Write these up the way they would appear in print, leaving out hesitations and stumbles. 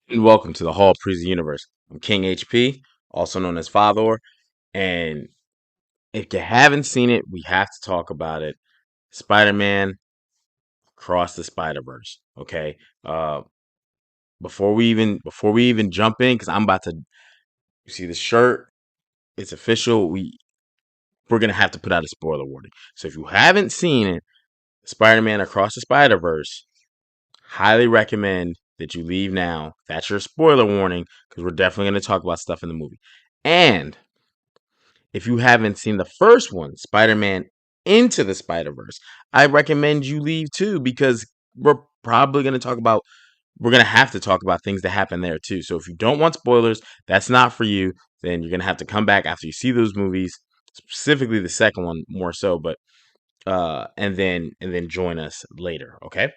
And welcome to the Hall Prison Universe. I'm King HP, also known as Father. And if you haven't seen it, we have to talk about it. Spider-Man Across the Spiderverse. Okay. Before we even jump in, because I'm about to you see the shirt, it's official. We're gonna have to put out a spoiler warning. So if you haven't seen it, Spider-Man Across the Spider-Verse, highly recommend that you leave now. That's your spoiler warning, because we're definitely gonna talk about stuff in the movie. And if you haven't seen the first one, Spider-Man Into the Spider-Verse, I recommend you leave too, because probably going to talk about we're going to have to talk about things that happen there too. So if you don't want spoilers, that's not for you. Then you're going to have to come back after you see those movies, specifically the second one more so, but and then join us later, okay?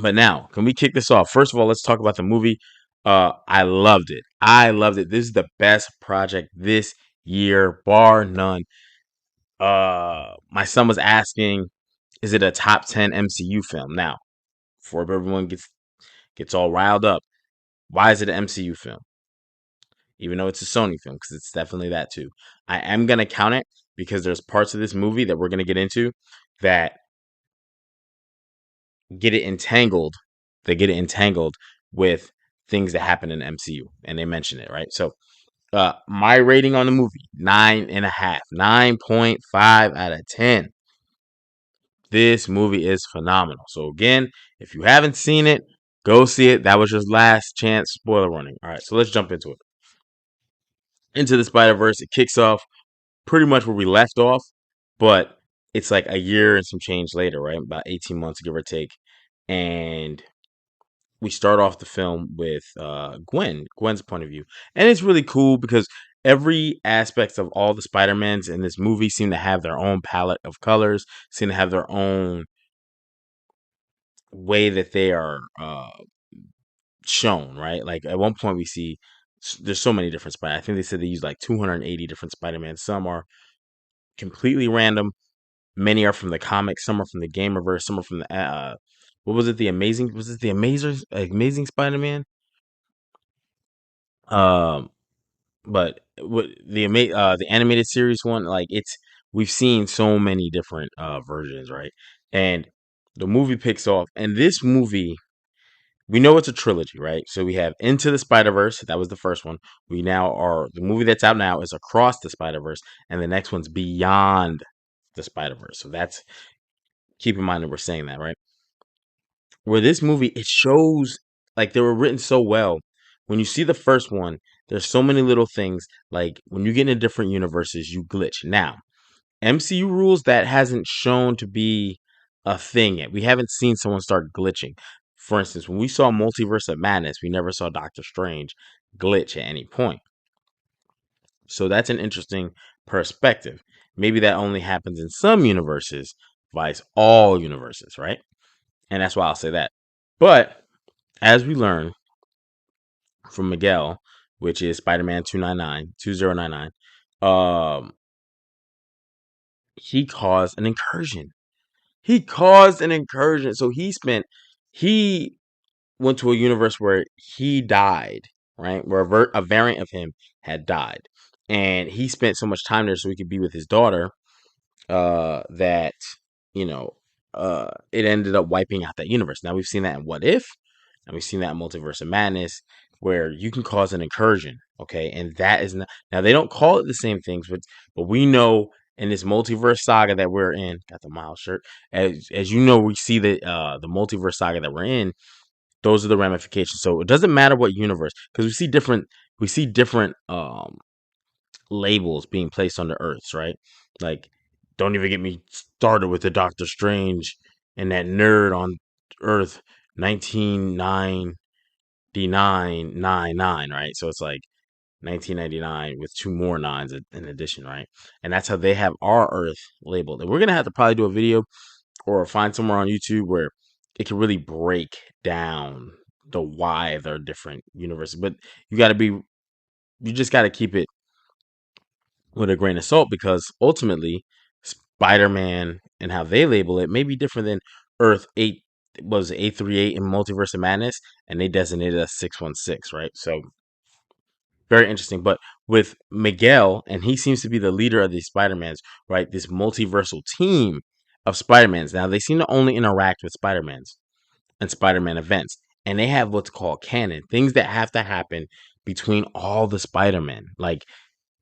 But now, can we kick this off? First of all, let's talk about the movie. I loved it. I loved it. This is the best project this year, bar none. My son was asking, is it a top 10 MCU film? Now, before everyone gets all riled up, why is it an MCU film? Even though it's a Sony film, because it's definitely that too. I am gonna count it because there's parts of this movie that we're gonna get into that get it entangled. They get it entangled with things that happen in MCU, and they mention it, right? So my rating on the movie, 9.5, 9.5 out of 10. This movie is phenomenal. So again, if you haven't seen it, go see it. That was your last chance. Spoiler warning. All right, so let's jump into it. Into the Spider-Verse, it kicks off pretty much where we left off, but it's like a year and some change later, right? About 18 months, give or take. And we start off the film with Gwen's point of view. And it's really cool because every aspect of all the Spider-Mans in this movie seem to have their own palette of colors, seem to have their own way that they are shown, right? Like at one point we see there's so many different Spider. I think they said they use like 280 different Spider-Man. Some are completely random. Many are from the comics. Some are from the Gamerverse. Some are from the what was it? The Amazing was it the Amazing Spider-Man? Um, but what the animated series one, like it's we've seen so many different versions, right? And the movie picks off, and this movie we know it's a trilogy, right? So we have Into the Spider-Verse, that was the first one. We now are the movie that's out now is Across the Spider-Verse, and the next one's Beyond the Spider-Verse. So that's keep in mind that we're saying that, right? Where this movie it shows like they were written so well. When you see the first one, there's so many little things like when you get into different universes, you glitch. Now, MCU rules that hasn't shown to be a thing yet. We haven't seen someone start glitching. For instance, when we saw Multiverse of Madness, we never saw Doctor Strange glitch at any point. So that's an interesting perspective. Maybe that only happens in some universes, vice all universes, right? And that's why I'll say that. But as we learn from Miguel, which is Spider-Man 2099, um, he caused an incursion. He caused an incursion. So he went to a universe where he died, right? Where a variant of him had died. And he spent so much time there so he could be with his daughter, that, you know, it ended up wiping out that universe. Now we've seen that in What If, and we've seen that in Multiverse of Madness, where you can cause an incursion, okay? And that is not, now they don't call it the same things, but we know in this multiverse saga that we're in, got the Miles shirt, as you know, we see the multiverse saga that we're in, those are the ramifications. So it doesn't matter what universe, because we see different labels being placed on the Earths, right? Like, don't even get me started with the Doctor Strange and that nerd on Earth 1999, right? So it's like 1999 with two more nines in addition, right? And that's how they have our Earth labeled. And we're gonna have to probably do a video or find somewhere on YouTube where it can really break down the why they're different universes. But you just got to keep it with a grain of salt, because ultimately Spider-Man and how they label it may be different than Earth was 838 in Multiverse of Madness, and they designated us 616, right? So very interesting. But with Miguel, and he seems to be the leader of these Spider-Mans, right? This multiversal team of Spider-Mans. Now they seem to only interact with Spider-Mans and Spider-Man events, and they have what's called canon, things that have to happen between all the Spider-Men, like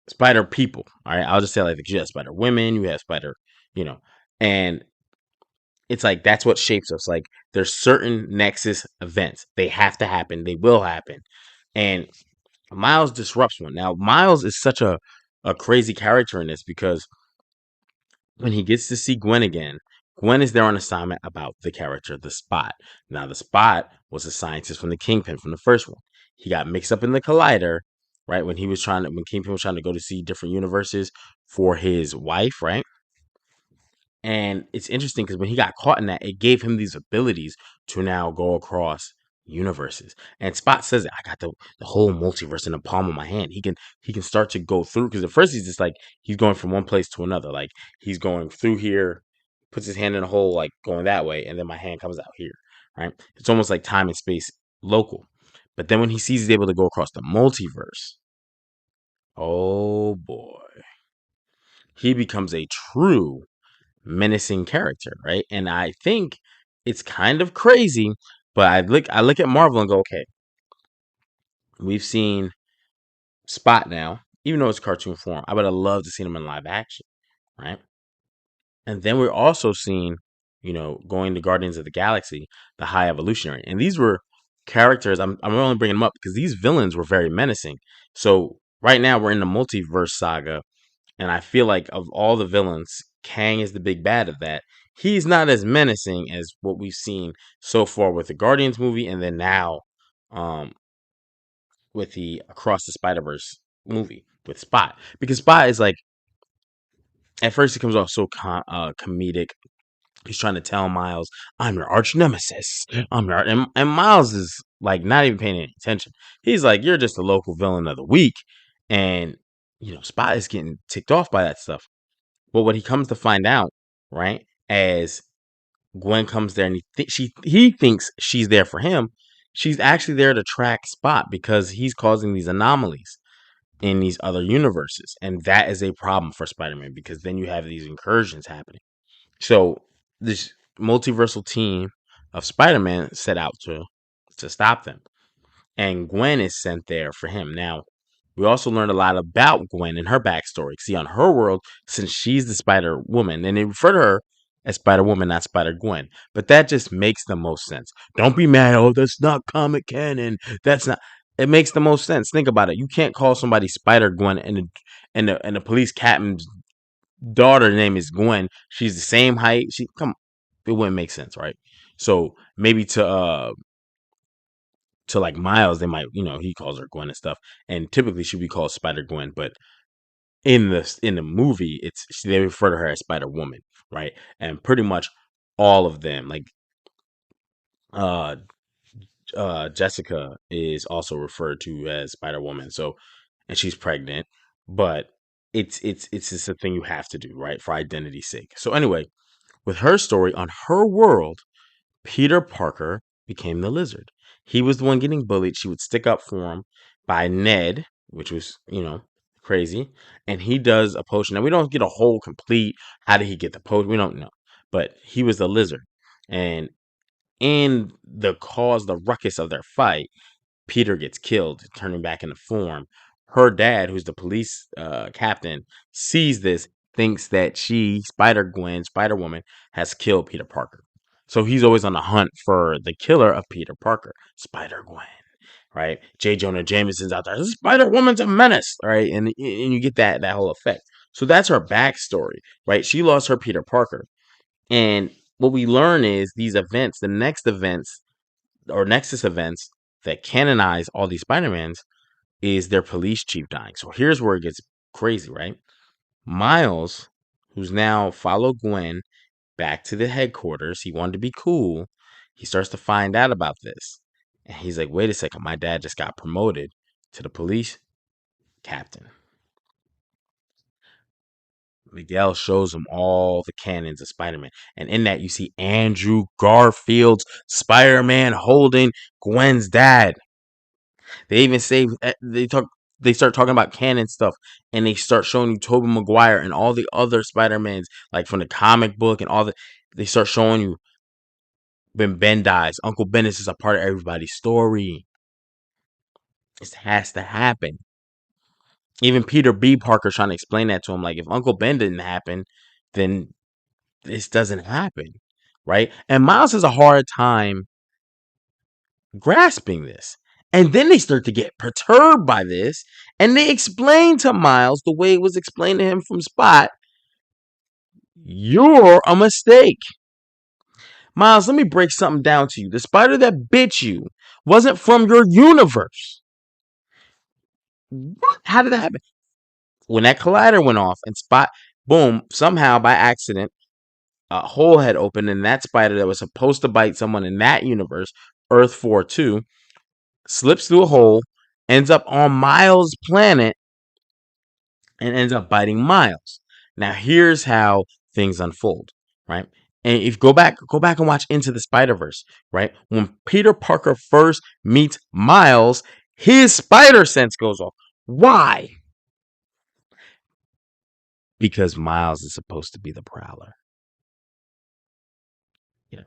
Spider people. All right, I'll just say like you have Spider Women, you have Spider, you know, and it's like that's what shapes us. Like there's certain Nexus events, they have to happen, they will happen, and Miles disrupts one. Now Miles is such a crazy character in this because when he gets to see Gwen again, Gwen is there on assignment about the character, the Spot. Now, the Spot was a scientist from the Kingpin from the first one. He got mixed up in the Collider, right? When Kingpin was trying to go to see different universes for his wife, right? And it's interesting because when he got caught in that, it gave him these abilities to now go across universes. And Spot says it, I got the whole multiverse in the palm of my hand. He can start to go through because at first he's just like he's going from one place to another. Like he's going through here, puts his hand in a hole, like going that way, and then my hand comes out here. Right? It's almost like time and space local. But then when he sees he's able to go across the multiverse, oh boy, he becomes a true menacing character, right? And I think it's kind of crazy, but I look at Marvel and go, okay, we've seen Spot now, even though it's cartoon form. I would have loved to see him in live action, right? And then we're also seeing, going to Guardians of the Galaxy, the High Evolutionary, and these were characters. I'm only bringing them up because these villains were very menacing. So right now we're in the multiverse saga, and I feel like of all the villains, Kang is the big bad of that. He's not as menacing as what we've seen so far with the Guardians movie, and then now, um, with the Across the Spider-Verse movie with Spot, because Spot is like at first he comes off so comedic. He's trying to tell Miles, "I'm your arch nemesis. I'm your," and Miles is like not even paying any attention. He's like, "You're just a local villain of the week," and Spot is getting ticked off by that stuff. But what he comes to find out, right, as Gwen comes there and he thinks she's there for him, she's actually there to track Spot because he's causing these anomalies in these other universes, and that is a problem for Spider-Man because then you have these incursions happening. So this multiversal team of Spider-Man set out to stop them, and Gwen is sent there for him. Now, we also learned a lot about Gwen and her backstory. See, on her world, since she's the Spider Woman, and they refer to her as Spider Woman, not Spider Gwen, but that just makes the most sense. Don't be mad. Oh, that's not comic canon. That's not. It makes the most sense. Think about it. You can't call somebody Spider Gwen and the police captain's daughter name is Gwen. She's the same height. It wouldn't make sense, right? So maybe to like Miles, they might, he calls her Gwen and stuff, and typically she'd be called Spider Gwen, but in the movie, they refer to her as Spider Woman, right? And pretty much all of them, like uh Jessica is also referred to as Spider Woman, so and she's pregnant, but it's just a thing you have to do, right, for identity's sake. So anyway, with her story on her world, Peter Parker became the Lizard. He was the one getting bullied. She would stick up for him by Ned, which was, crazy. And he does a potion. Now, we don't get a whole complete how did he get the potion. We don't know. But he was the Lizard. And in the ruckus of their fight, Peter gets killed, turning back into form. Her dad, who's the police captain, sees this, thinks that Spider Gwen, Spider Woman, has killed Peter Parker. So he's always on the hunt for the killer of Peter Parker, Spider Gwen, right? J. Jonah Jameson's out there. Spider Woman's a menace, right? And you get that whole effect. So that's her backstory, right? She lost her Peter Parker, and what we learn is these events, the next events or Nexus events that canonize all these Spider-Mans is their police chief dying. So here's where it gets crazy, right? Miles, who's now followed Gwen back to the headquarters, he wanted to be cool. He starts to find out about this. And he's like, wait a second, my dad just got promoted to the police captain. Miguel shows him all the canons of Spider-Man. And in that, you see Andrew Garfield's Spider-Man holding Gwen's dad. They even say they start talking about canon stuff, and they start showing you Tobey Maguire and all the other Spider-Mans, like from the comic book and all the. They start showing you when Ben dies, Uncle Ben is just a part of everybody's story. This has to happen. Even Peter B. Parker trying to explain that to him, like if Uncle Ben didn't happen, then this doesn't happen, right? And Miles has a hard time grasping this. And then they start to get perturbed by this, and they explain to Miles the way it was explained to him from Spot. You're a mistake. Miles, let me break something down to you. The spider that bit you wasn't from your universe. What? How did that happen? When that collider went off and Spot, boom, somehow by accident, a hole had opened, and that spider that was supposed to bite someone in that universe, Earth 4-2, slips through a hole, ends up on Miles' planet, and ends up biting Miles. Now, here's how things unfold, right? And if go back and watch Into the Spider-Verse, right? When Peter Parker first meets Miles, his spider sense goes off. Why? Because Miles is supposed to be the Prowler. Yeah.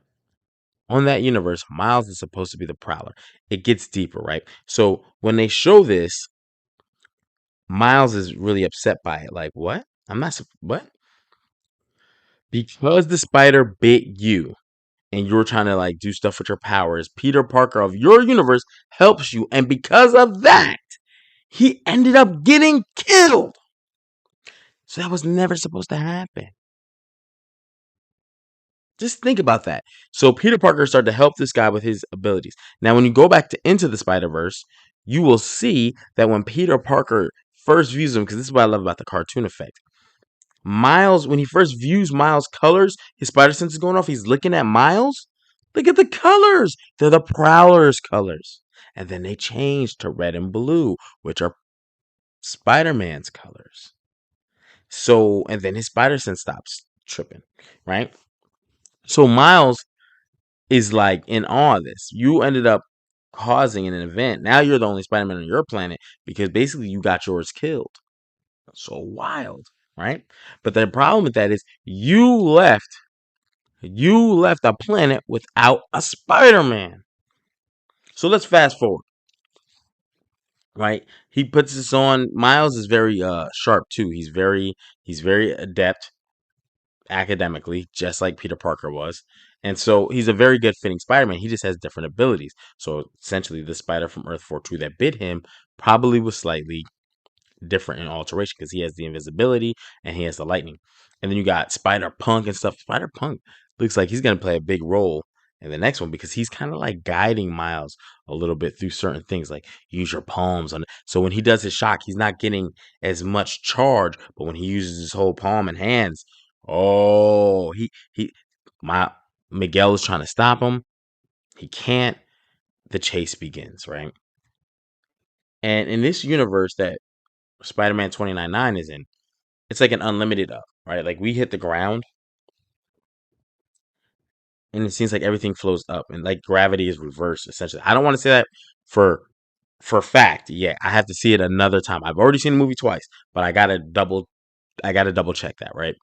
On that universe, Miles is supposed to be the Prowler. It gets deeper, right? So when they show this, Miles is really upset by it. Like, what? I'm not, what? Because the spider bit you and you're trying to like do stuff with your powers, Peter Parker of your universe helps you. And because of that, he ended up getting killed. So that was never supposed to happen. Just think about that. So Peter Parker started to help this guy with his abilities. Now, when you go back to Into the Spider-Verse, you will see that when Peter Parker first views him, because this is what I love about the cartoon effect. Miles, when he first views Miles' colors, his spider sense is going off. He's looking at Miles. Look at the colors. They're the Prowler's colors. And then they change to red and blue, which are Spider-Man's colors. So, and then his spider sense stops tripping, right? So Miles is like in awe of this. You ended up causing an event. Now you're the only Spider-Man on your planet because basically you got yours killed. So wild, right? But the problem with that is you left a planet without a Spider-Man. So let's fast forward, right? He puts this on. Miles is very sharp too. He's very adept academically, just like Peter Parker was. And so he's a very good fitting Spider-Man. He just has different abilities. So essentially, the spider from Earth 4-2 that bit him probably was slightly different in alteration because he has the invisibility and he has the lightning. And then you got Spider Punk and stuff. Spider Punk looks like he's going to play a big role in the next one because he's kind of like guiding Miles a little bit through certain things, like use your palms on it. So when he does his shock, he's not getting as much charge, but when he uses his whole palm and hands, oh, my Miguel is trying to stop him. He can't. The chase begins, right? And in this universe that Spider-Man 2099 is in, it's like an unlimited up, right? Like we hit the ground and it seems like everything flows up and like gravity is reversed essentially. I don't want to say that for fact. Yeah, I have to see it another time. I've already seen the movie twice, but I gotta double check that, right?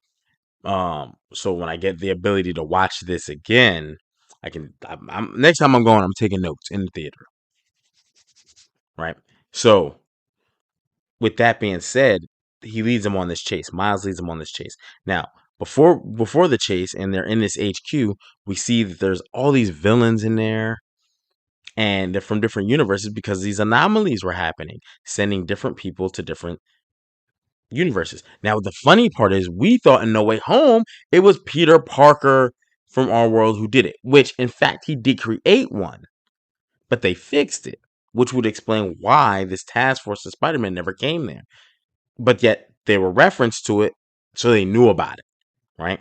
So when I get the ability to watch this again, I can next time I'm going, I'm taking notes in the theater, right? So with that being said, he leads them on this chase. Miles leads them on this chase. Now, before the chase, and they're in this HQ, we see that there's all these villains in there, and they're from different universes because these anomalies were happening, sending different people to different universes. Now, the funny part is, we thought in No Way Home it was Peter Parker from our world who did it, which in fact he did create one, but they fixed it, which would explain why this task force of Spider-Man never came there. But yet they were referenced to it, so they knew about it, right?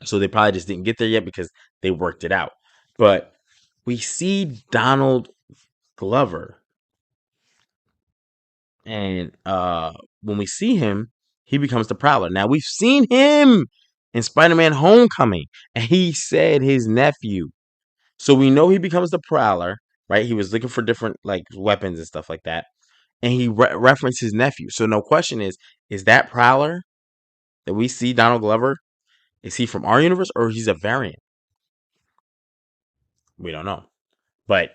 So they probably just didn't get there yet because they worked it out. But we see Donald Glover, and when we see him, he becomes the Prowler. Now we've seen him in Spider-Man Homecoming, and he said his nephew. So we know he becomes the Prowler, right? He was looking for different like weapons and stuff like that, and he referenced his nephew. So no question is that Prowler that we see Donald Glover, is he from our universe or he's a variant? We don't know. But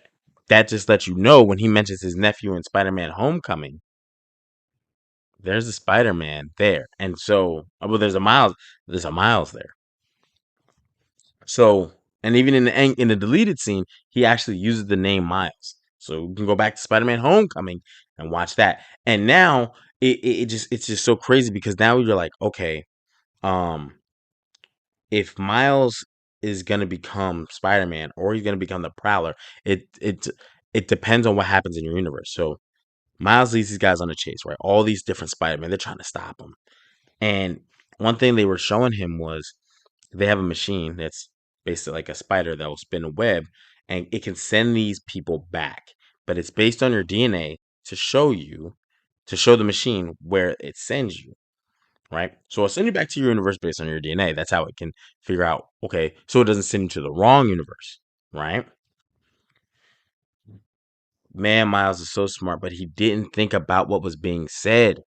that just lets you know when he mentions his nephew in Spider-Man Homecoming, there's a Spider-Man there. And so, well, there's a Miles there. So, and even in the deleted scene, he actually uses the name Miles. So we can go back to Spider-Man Homecoming and watch that. And now it's just so crazy because now you're like, okay, um, if Miles is gonna become Spider-Man or he's gonna become the Prowler, it depends on what happens in your universe. So Miles leads these guys on a chase, right? All these different Spider-Man, they're trying to stop him. And one thing they were showing him was they have a machine that's basically like a spider that will spin a web, and it can send these people back. But it's based on your DNA to show the machine where it sends you, right? So it'll send you back to your universe based on your DNA. That's how it can figure out, okay, so it doesn't send you to the wrong universe, right? Man, Miles is so smart, but he didn't think about what was being said.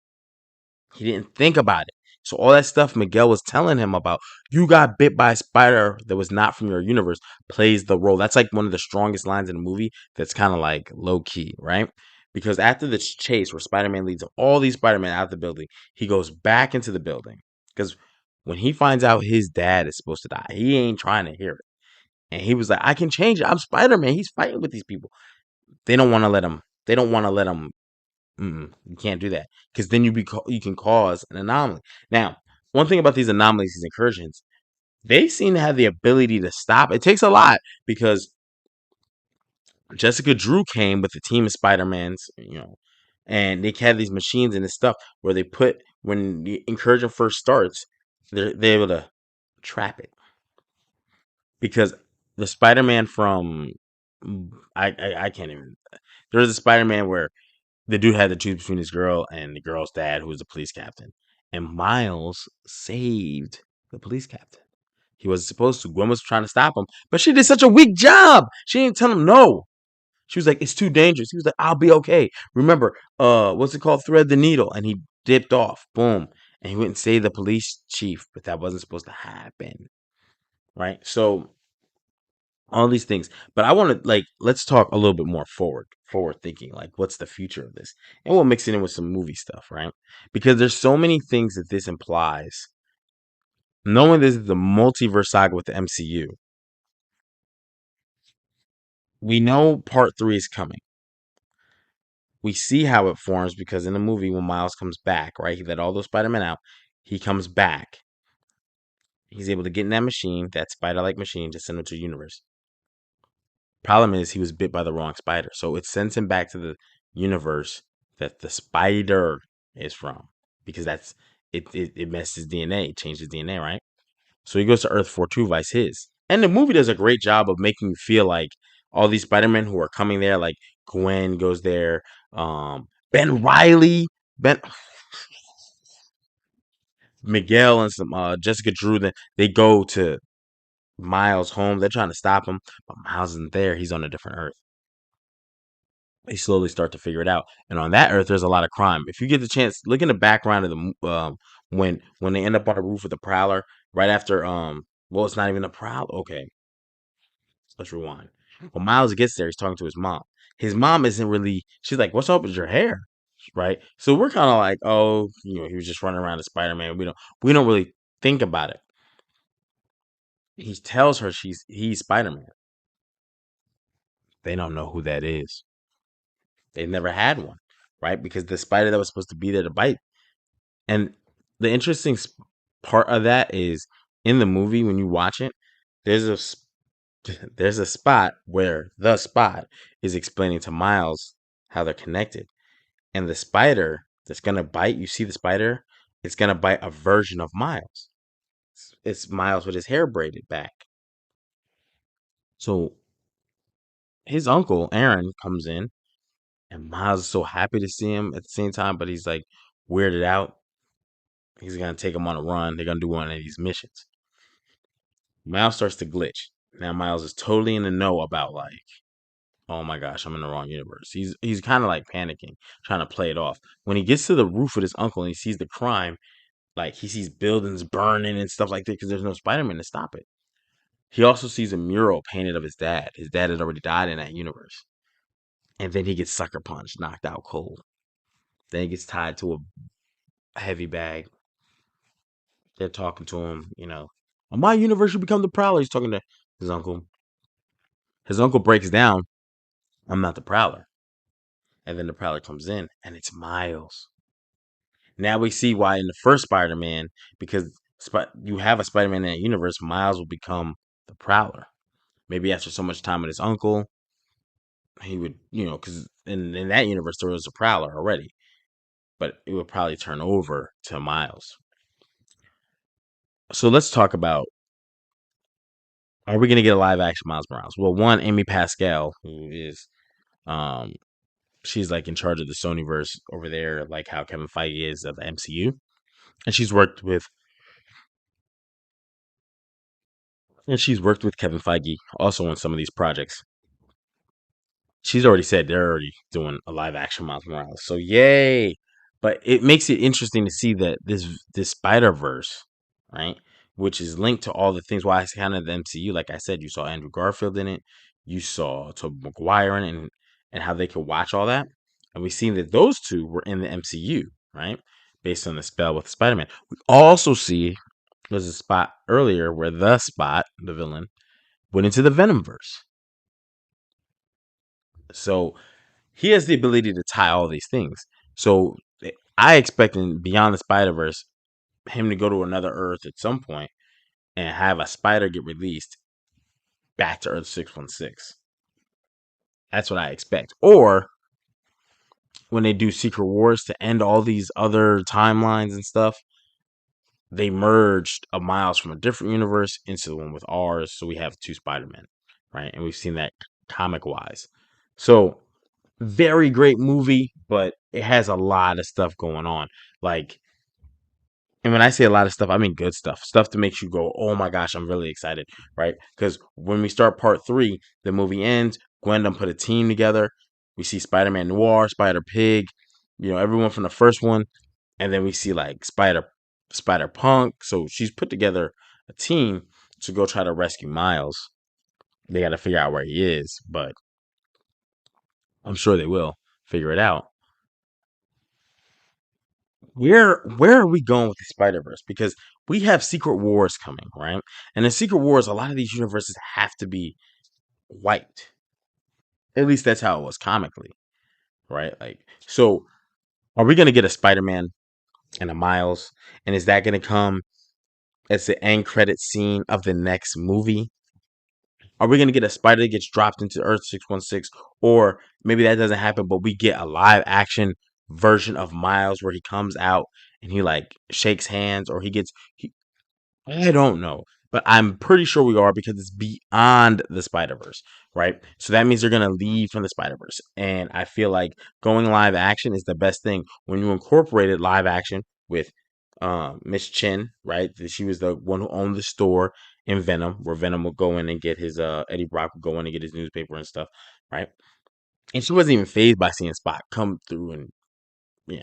He didn't think about it. So all that stuff Miguel was telling him about, you got bit by a spider that was not from your universe, plays the role. That's like one of the strongest lines in the movie that's kind of like low key, right? Because after the chase where Spider-Man leads all these Spider-Man out of the building, he goes back into the building. Because when he finds out his dad is supposed to die, he ain't trying to hear it. And he was like, I can change it. I'm Spider-Man. He's fighting with these people. They don't want to let him. They don't want to let him. You can't do that because then you can cause an anomaly. Now, one thing about these anomalies, these incursions, they seem to have the ability to stop. It takes a lot because Jessica Drew came with a team of Spider-Mans, and they had these machines and this stuff where they put when the incursion first starts, they're able to trap it because the Spider-Man from I can't even. There's a Spider-Man where the dude had to choose between his girl and the girl's dad, who was a police captain. And Miles saved the police captain. He wasn't supposed to. Gwen was trying to stop him, but she did such a weak job. She didn't tell him no. She was like, "It's too dangerous." He was like, "I'll be okay." Remember, what's it called? Thread the needle, and he dipped off. Boom, and he went and saved the police chief, but that wasn't supposed to happen, right? So all these things, but I want to let's talk a little bit more forward thinking, like what's the future of this, and we'll mix it in with some movie stuff, right? Because there's so many things that this implies. Knowing this is the multiverse saga with the MCU, we know part 3 is coming. We see how it forms because in the movie when Miles comes back, right, he let all those Spider-Men out, he comes back, he's able to get in that machine, that spider-like machine, to send him to the universe. Problem is, he was bit by the wrong spider, so it sends him back to the universe that the spider is from, because it messed his DNA, changed his DNA, right? So he goes to Earth 42 vice his, and the movie does a great job of making you feel like all these Spider-Men who are coming there, like Gwen goes there, Ben Riley, Ben Miguel, and some Jessica Drew. They go to Miles' home. They're trying to stop him, but Miles isn't there. He's on a different Earth. They slowly start to figure it out. And on that Earth, there's a lot of crime. If you get the chance, look in the background of the when they end up on the roof with the Prowler, right after well, it's not even a Prowler. Okay, let's rewind. When Miles gets there, he's talking to his mom. His mom isn't really. She's like, "What's up with your hair?" Right. So we're kind of like, "Oh, he was just running around as Spider-Man." We don't really think about it. He tells her he's Spider-Man. They don't know who that is. They've never had one, right? Because the spider that was supposed to be there to bite. And the interesting part of that is in the movie when you watch it, there's a there's a spot where the Spot is explaining to Miles how they're connected, and the spider that's gonna bite, you see the spider, it's gonna bite a version of Miles. It's Miles with his hair braided back. So his uncle Aaron comes in, and Miles is so happy to see him at the same time, but he's like weirded out. He's gonna take him on a run. They're gonna do one of these missions. Miles starts to glitch. Now Miles is totally in the know about like, oh my gosh, I'm in the wrong universe. He's kind of like panicking, trying to play it off. When he gets to the roof with his uncle and he sees the crime, like he sees buildings burning and stuff like that because there's no Spider-Man to stop it. He also sees a mural painted of his dad. His dad had already died in that universe. And then he gets sucker punched, knocked out cold. Then he gets tied to a heavy bag. They're talking to him, On my universe, you become the Prowler. He's talking to his uncle. His uncle breaks down. I'm not the Prowler. And then the Prowler comes in, and it's Miles. Now we see why in the first Spider-Man, because you have a Spider-Man in that universe, Miles will become the Prowler. Maybe after so much time with his uncle, he would, because in that universe there was a Prowler already, but it would probably turn over to Miles. So let's talk about, are we going to get a live action Miles Morales? Well, one, Amy Pascal, who is, um, she's like in charge of the Sonyverse over there, like how Kevin Feige is of the MCU, and she's worked with Kevin Feige also on some of these projects. She's already said they're already doing a live action Miles Morales. So yay! But it makes it interesting to see that this Spider-Verse, right? Which is linked to all the things why it's kind of the MCU. Like I said, you saw Andrew Garfield in it, you saw Tobey Maguire in it, and how they could watch all that. And we've seen that those two were in the MCU, right? Based on the spell with Spider-Man. We also see there's a spot earlier where the Spot, the villain, went into the Venomverse. So he has the ability to tie all these things. So I expect in Beyond the Spider Verse him to go to another Earth at some point and have a spider get released back to Earth 616. That's what I expect. Or when they do Secret Wars to end all these other timelines and stuff, they merged a Miles from a different universe into the one with ours. So we have two Spider-Men, right? And we've seen that comic wise. So very great movie, but it has a lot of stuff going on. Like, and when I say a lot of stuff, I mean good stuff. Stuff that makes you go, oh my gosh, I'm really excited, right? Because when we start part 3, the movie ends. Gwen done put a team together. We see Spider-Man Noir, Spider-Pig, everyone from the first one. And then we see like Spider-Punk. So she's put together a team to go try to rescue Miles. They got to figure out where he is, but I'm sure they will figure it out. Where are we going with the Spider Verse? Because we have Secret Wars coming, right? And in Secret Wars, a lot of these universes have to be wiped. At least that's how it was comically, right? Like, so are we going to get a Spider Man and a Miles? And is that going to come as the end credit scene of the next movie? Are we going to get a spider that gets dropped into Earth 616? Or maybe that doesn't happen, but we get a live action version of Miles where he comes out and he like shakes hands, or I don't know, but I'm pretty sure we are because it's beyond the Spider Verse, right? So that means they're gonna leave from the Spider Verse, and I feel like going live action is the best thing when you incorporated live action with Miss Chin, right? She was the one who owned the store in Venom, where Venom would go in and get his Eddie Brock would go in and get his newspaper and stuff, right? And she wasn't even phased by seeing Spot come through, and yeah.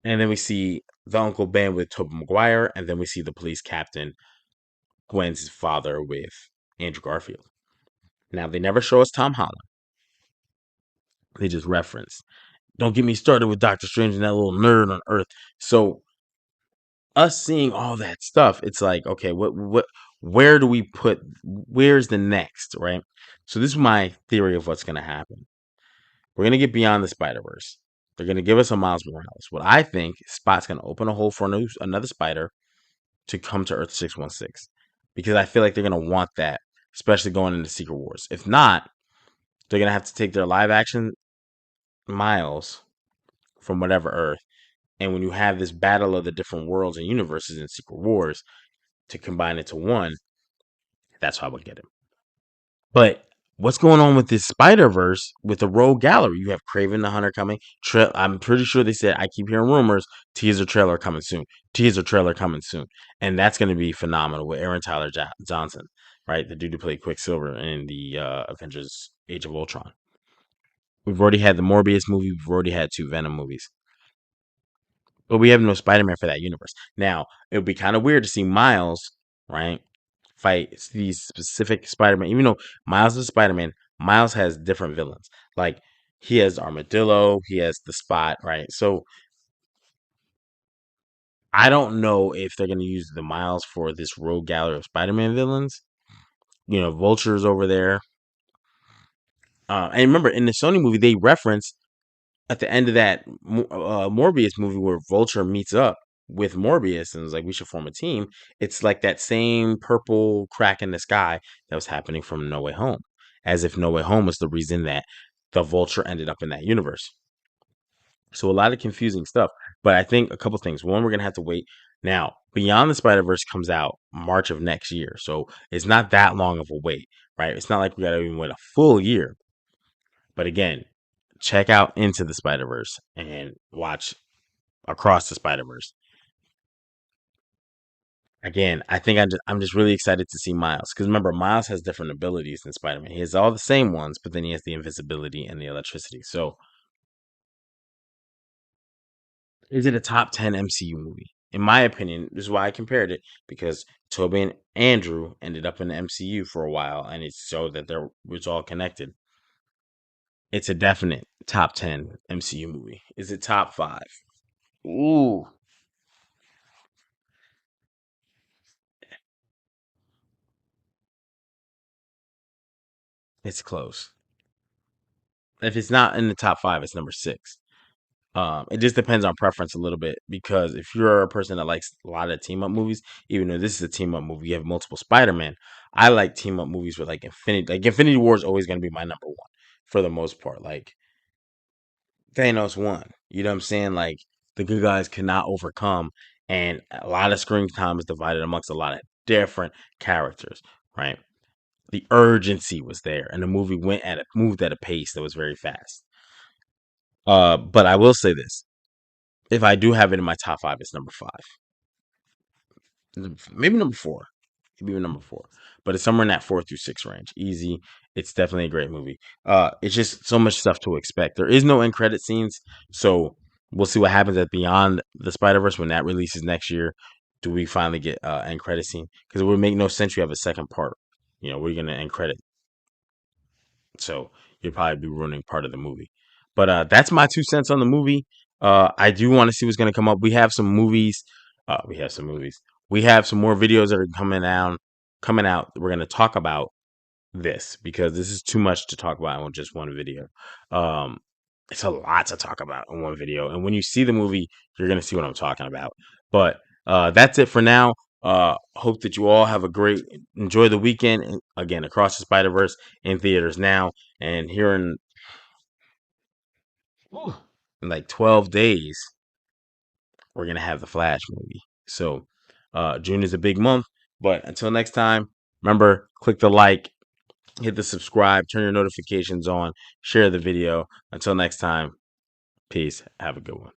And then we see the Uncle Ben with Tobey Maguire, and then we see the police captain Gwen's father with Andrew Garfield. Now, they never show us Tom Holland. They just reference. Don't get me started with Doctor Strange and that little nerd on Earth. So, us seeing all that stuff, it's like, okay, where do we put, where's the next, right? So, this is my theory of what's going to happen. We're going to get beyond the Spider Verse. They're going to give us a Miles Morales. What I think, Spot's going to open a hole for another spider to come to Earth 616, because I feel like they're going to want that, especially going into Secret Wars. If not, they're going to have to take their live action Miles from whatever Earth. And when you have this battle of the different worlds and universes in Secret Wars to combine it to one, that's how I would get him. But what's going on with this Spider-Verse with the Rogue Gallery? You have Craven the Hunter coming. I'm pretty sure they said, I keep hearing rumors, teaser trailer coming soon. Teaser trailer coming soon. And that's going to be phenomenal with Aaron Tyler Johnson, right? The dude who played Quicksilver in the Avengers Age of Ultron. We've already had the Morbius movie. We've already had 2 Venom movies. But we have no Spider-Man for that universe. Now, it would be kind of weird to see Miles, right, fight these specific Spider-Man. Even though Miles is Spider-Man, Miles has different villains. Like, he has Armadillo, he has the Spot, right? So I don't know if they're going to use the Miles for this rogue gallery of Spider-Man villains. Vulture's over there. And remember, in the Sony movie, they reference at the end of that Morbius movie where Vulture meets up with Morbius and is like, we should form a team. It's like that same purple crack in the sky that was happening from No Way Home, as if No Way Home was the reason that the Vulture ended up in that universe. So a lot of confusing stuff. But I think a couple things. One, we're gonna have to wait. Now, Beyond the Spider-Verse comes out March of next year, so it's not that long of a wait, right? It's not like we gotta even wait a full year. But again, check out Into the Spider-Verse and watch Across the Spider-Verse. Again, I think I'm just really excited to see Miles because remember, Miles has different abilities than Spider-Man. He has all the same ones, but then he has the invisibility and the electricity. So, is it a top 10 MCU movie? In my opinion, this is why I compared it because Tobey and Andrew ended up in the MCU for a while, and it showed that it's all connected. It's a definite top 10 MCU movie. Is it top 5? Ooh, it's close. If it's not in the top 5, it's number 6. It just depends on preference a little bit because if you're a person that likes a lot of team up movies, even though this is a team up movie, you have multiple Spider-Man. I like team up movies with Infinity War is always going to be my number one for the most part. Like Thanos won, you know what I'm saying? Like the good guys cannot overcome, and a lot of screen time is divided amongst a lot of different characters, right? The urgency was there, and the movie moved at a pace that was very fast. But I will say this: if I do have it in my top 5, it's number 5. Maybe number 4. Maybe even number 4. But it's somewhere in that 4 through 6 range. Easy. It's definitely a great movie. It's just so much stuff to expect. There is no end credit scenes, so we'll see what happens at Beyond the Spider Verse when that releases next year. Do we finally get end credit scene? Because it would make no sense. You have a second part. We're gonna end credit, so you'll probably be ruining part of the movie. But that's my 2 cents on the movie. I do want to see what's going to come up. We have some movies. We have some movies. We have some more videos that are coming out. Coming out. We're going to talk about this because this is too much to talk about on just one video. Um, it's a lot to talk about in one video, and when you see the movie, you're going to see what I'm talking about. But that's it for now. Hope that you all have a great enjoy the weekend. And again, Across the Spider Verse in theaters now, and here in like 12 days, we're gonna have the Flash movie. So June is a big month. But until next time, remember click the like, hit the subscribe, turn your notifications on, share the video. Until next time, peace. Have a good one.